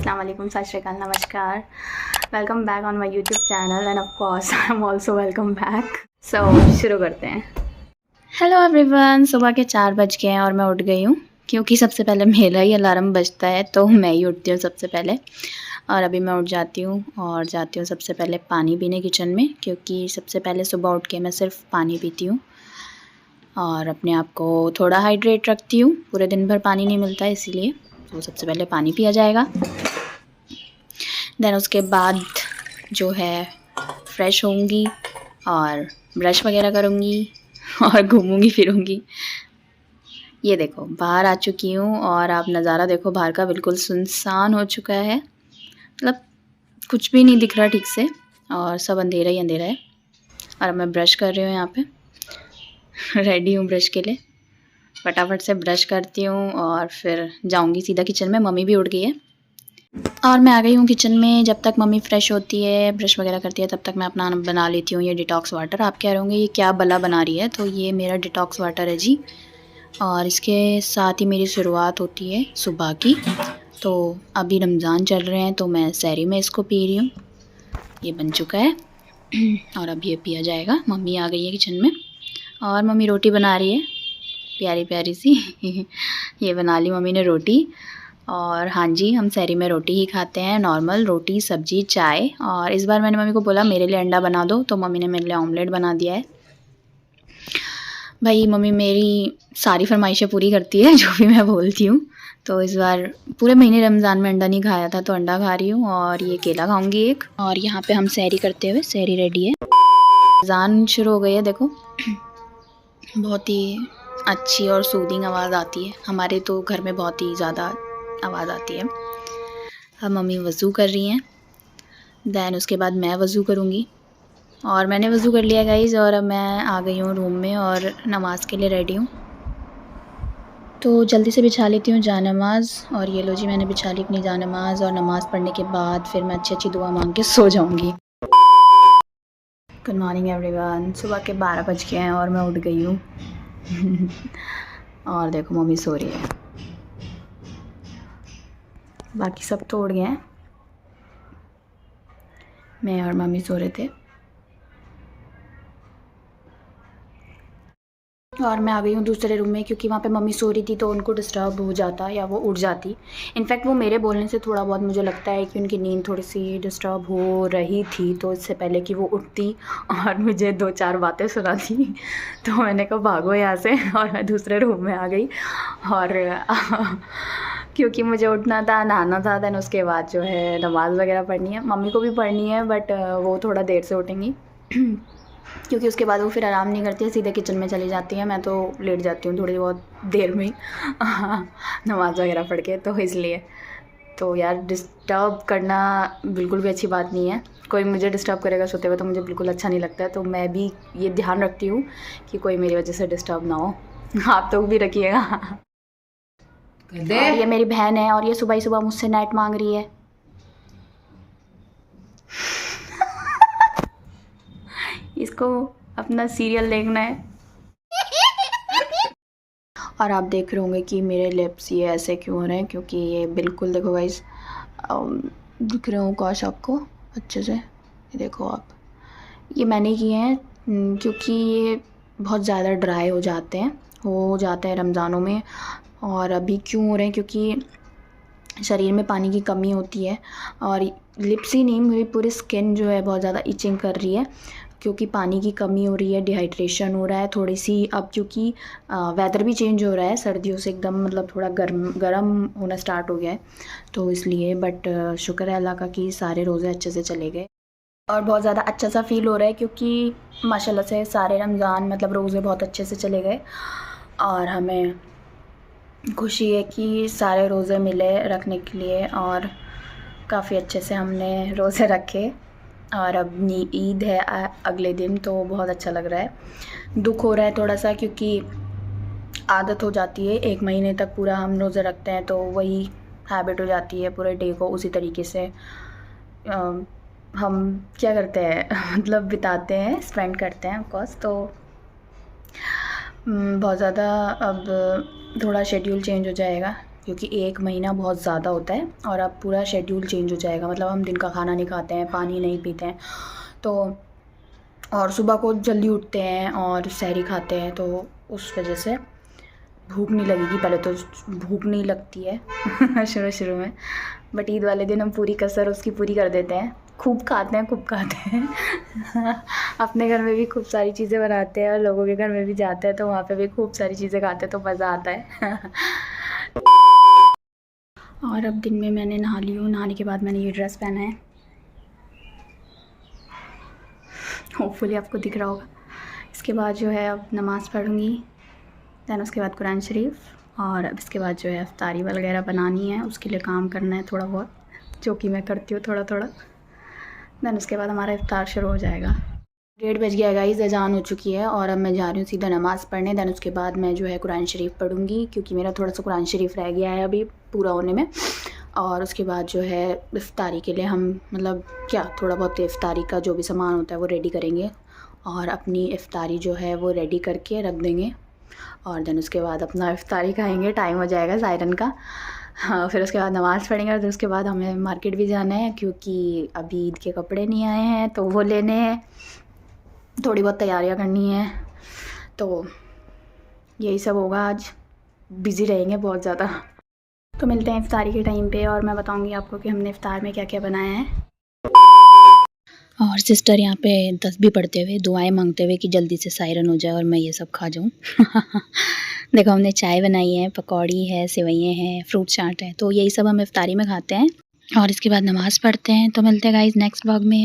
अस्सलाम वालेकुम, सत श्री अकाल, नमस्कार। Welcome back on my YouTube channel and of course I am also welcome back. So शुरू करते हैं। हेलो एवरीवन, सुबह के 4 बज गए हैं और मैं उठ गई हूँ क्योंकि सबसे पहले मेरा ही अलार्म बजता है तो मैं ही उठती हूँ सबसे पहले। और अभी मैं उठ जाती हूँ और जाती हूँ सबसे पहले पानी पीने किचन में, क्योंकि सबसे पहले सुबह उठ के मैं सिर्फ पानी पीती हूँ और अपने आप को थोड़ा हाइड्रेट रखती हूँ। पूरे दिन भर पानी नहीं मिलता है, इसीलिए तो सबसे पहले पानी पिया जाएगा। देन उसके बाद जो है फ्रेश होंगी और ब्रश वगैरह करूँगी और घूमूंगी फिरूँगी। ये देखो बाहर आ चुकी हूँ और आप नज़ारा देखो बाहर का, बिल्कुल सुनसान हो चुका है, मतलब कुछ भी नहीं दिख रहा ठीक से और सब अंधेरा ही अंधेरा है। और मैं ब्रश कर रही हूँ, यहाँ पे रेडी हूँ ब्रश के लिए। फटाफट से ब्रश करती हूँ और फिर जाऊँगी सीधा किचन में। मम्मी भी उठ गई है और मैं आ गई हूँ किचन में। जब तक मम्मी फ़्रेश होती है, ब्रश वगैरह करती है, तब तक मैं अपना बना लेती हूँ ये डिटॉक्स वाटर। आप कह रहे होंगे ये क्या भला बना रही है, तो ये मेरा डिटॉक्स वाटर है जी। और इसके साथ ही मेरी शुरुआत होती है सुबह की। तो अभी रमज़ान चल रहे हैं तो मैं सहरी में इसको पी रही हूँ। ये बन चुका है और अब ये पिया जाएगा। मम्मी आ गई है किचन में और मम्मी रोटी बना रही है, प्यारी प्यारी सी ये बना ली मम्मी ने रोटी। और हाँ जी, हम सहरी में रोटी ही खाते हैं, नॉर्मल रोटी सब्जी चाय। और इस बार मैंने मम्मी को बोला मेरे लिए अंडा बना दो, तो मम्मी ने मेरे लिए ऑमलेट बना दिया है। भाई मम्मी मेरी सारी फरमाइशें पूरी करती है जो भी मैं बोलती हूँ। तो इस बार पूरे महीने रमज़ान में अंडा नहीं खाया था तो अंडा खा रही हूँ और ये केला खाऊंगी एक। और यहाँ पे हम सहरी करते हुए, सहरी रेडी है। रमज़ान शुरू हो गई है, देखो बहुत ही अच्छी और सूदिंग आवाज़ आती है। हमारे तो घर में बहुत ही ज़्यादा आवाज़ आती है। अब मम्मी वज़ू कर रही हैं, दैन उसके बाद मैं वज़ू करूँगी। और मैंने वज़ू कर लिया गाइज़ और अब मैं आ गई हूँ रूम में और नमाज़ के लिए रेडी हूँ। तो जल्दी से बिछा लेती हूँ जानमाज़। और ये लो जी, मैंने बिछा ली अपनी जानमाज़ और नमाज़ पढ़ने के बाद फिर मैं अच्छी अच्छी दुआ मांग के सो जाऊँगी। Good morning everyone. सुबह के 12 बज गए हैं और मैं उठ गई हूँ और देखो मम्मी सो रही है, बाकी सब तो उठ गए हैं, मैं और मम्मी सो रहे थे। और मैं आ गई हूँ दूसरे रूम में क्योंकि वहाँ पे मम्मी सो रही थी तो उनको डिस्टर्ब हो जाता या वो उठ जाती। इनफैक्ट वो मेरे बोलने से थोड़ा बहुत मुझे लगता है कि उनकी नींद थोड़ी सी डिस्टर्ब हो रही थी, तो इससे पहले कि वो उठती और मुझे 2-4 बातें सुनाती तो मैंने कहा भागो यहाँ से और मैं दूसरे रूम में आ गई। और क्योंकि मुझे उठना था, नहाना था, देन उसके बाद जो है नमाज़ वगैरह पढ़नी है। मम्मी को भी पढ़नी है बट वो थोड़ा देर से उठेंगी क्योंकि उसके बाद वो फिर आराम नहीं करती है, सीधे किचन में चली जाती हैं। मैं तो लेट जाती हूँ थोड़ी बहुत देर में ही नमाज़ वगैरह पढ़ के, तो इसलिए तो यार डिस्टर्ब करना बिल्कुल भी अच्छी बात नहीं है। कोई मुझे डिस्टर्ब करेगा सोते हुए तो मुझे बिल्कुल अच्छा नहीं लगता है, तो मैं भी ये ध्यान रखती हूँ कि कोई मेरी वजह से डिस्टर्ब ना हो। आप तो भी रखिएगा। और ये मेरी बहन है और ये सुबह ही सुबह मुझसे नेट मांग रही है। इसको अपना सीरियल देखना है। और आप देख रहे होंगे कि मेरे लिप्स ये ऐसे क्यों हो रहे हैं, क्योंकि ये बिल्कुल देखो गाइस, दिख रहे हो काश आपको अच्छे से, ये देखो आप, ये मैंने किए हैं क्योंकि ये बहुत ज़्यादा ड्राई हो जाते हैं रमज़ानों में। और अभी क्यों हो रहे हैं, क्योंकि शरीर में पानी की कमी होती है और लिप्स ही नहीं, मेरी पूरी स्किन जो है बहुत ज़्यादा इचिंग कर रही है क्योंकि पानी की कमी हो रही है, डिहाइड्रेशन हो रहा है थोड़ी सी। अब क्योंकि वेदर भी चेंज हो रहा है, सर्दियों से एकदम मतलब थोड़ा गर्म होना स्टार्ट हो गया है, तो इसलिए। बट शुक्र है अल्लाह का कि सारे रोज़े अच्छे से चले गए और बहुत ज़्यादा अच्छा सा फील हो रहा है क्योंकि माशाल्लाह से सारे रमज़ान मतलब रोज़े बहुत अच्छे से चले गए। और हमें खुशी है कि सारे रोज़े मिले रखने के लिए और काफ़ी अच्छे से हमने रोज़े रखे। और अब ईद है अगले दिन, तो बहुत अच्छा लग रहा है। दुख हो रहा है थोड़ा सा क्योंकि आदत हो जाती है, 1 महीने तक पूरा हम रोज़े रखते हैं तो वही हैबिट हो जाती है, पूरे डे को उसी तरीके से हम क्या करते हैं मतलब बिताते हैं, स्पेंड करते हैं ऑफकोर्स। तो बहुत ज़्यादा अब थोड़ा शेड्यूल चेंज हो जाएगा क्योंकि 1 महीना बहुत ज़्यादा होता है और अब पूरा शेड्यूल चेंज हो जाएगा। मतलब हम दिन का खाना नहीं खाते हैं, पानी नहीं पीते हैं, तो और सुबह को जल्दी उठते हैं और सहरी खाते हैं, तो उस वजह से भूख नहीं लगेगी। पहले तो भूख नहीं लगती है शुरू में, बट ईद वाले दिन हम पूरी कसर उसकी पूरी कर देते हैं। खूब खाते हैं अपने घर में भी खूब सारी चीज़ें बनाते हैं और लोगों के घर में भी जाते हैं तो वहाँ पे भी खूब सारी चीज़ें खाते हैं, तो मज़ा आता है और अब दिन में मैंने नहा ली हूँ। नहाने के बाद मैंने ये ड्रेस पहना है, होपफुली आपको दिख रहा होगा। इसके बाद जो है अब नमाज़ पढ़ूँगी, दैन उसके बाद कुरान शरीफ, और अब इसके बाद जो है इफ्तारी वगैरह बनानी है, उसके लिए काम करना है थोड़ा बहुत, जो कि मैं करती हूँ थोड़ा थोड़ा। दैन उसके बाद हमारा इफ्तार शुरू हो जाएगा। 1:30 बज गया गाइस, अजान हो चुकी है और अब मैं जा रही हूँ सीधा नमाज़ पढ़ने। दैन उसके बाद मैं जो है कुरान शरीफ पढ़ूँगी, क्योंकि मेरा थोड़ा सा कुरान शरीफ रह गया है अभी पूरा होने में। और उसके बाद जो है इफ्तारी के लिए हम मतलब क्या थोड़ा बहुत इफ्तारी का जो भी सामान होता है वो रेडी करेंगे और अपनी इफ्तारी जो है वो रेडी करके रख देंगे, और देन उसके बाद अपना इफ्तारी खाएंगे। टाइम हो जाएगा सायरन का। हाँ, फिर उसके बाद नमाज़ पढ़ेंगे और फिर उसके बाद हमें मार्केट भी जाना है, क्योंकि अभी ईद के कपड़े नहीं आए हैं तो वो लेने हैं, थोड़ी बहुत तैयारियां करनी है, तो यही सब होगा। आज बिज़ी रहेंगे बहुत ज़्यादा। तो मिलते हैं इफ्तारी के टाइम पे और मैं बताऊंगी आपको कि हमने इफ्तार में क्या क्या बनाया है। और सिस्टर यहाँ पे तस्बीह पढ़ते हुए दुआएं मांगते हुए कि जल्दी से सायरन हो जाए और मैं ये सब खा जाऊँ देखो हमने चाय बनाई है, पकौड़ी है, सेवइयाँ हैं, फ्रूट चाट है, तो यही सब हम इफ्तारी में खाते हैं और इसके बाद नमाज़ पढ़ते हैं। तो मिलते हैं गाइस नेक्स्ट व्लॉग में।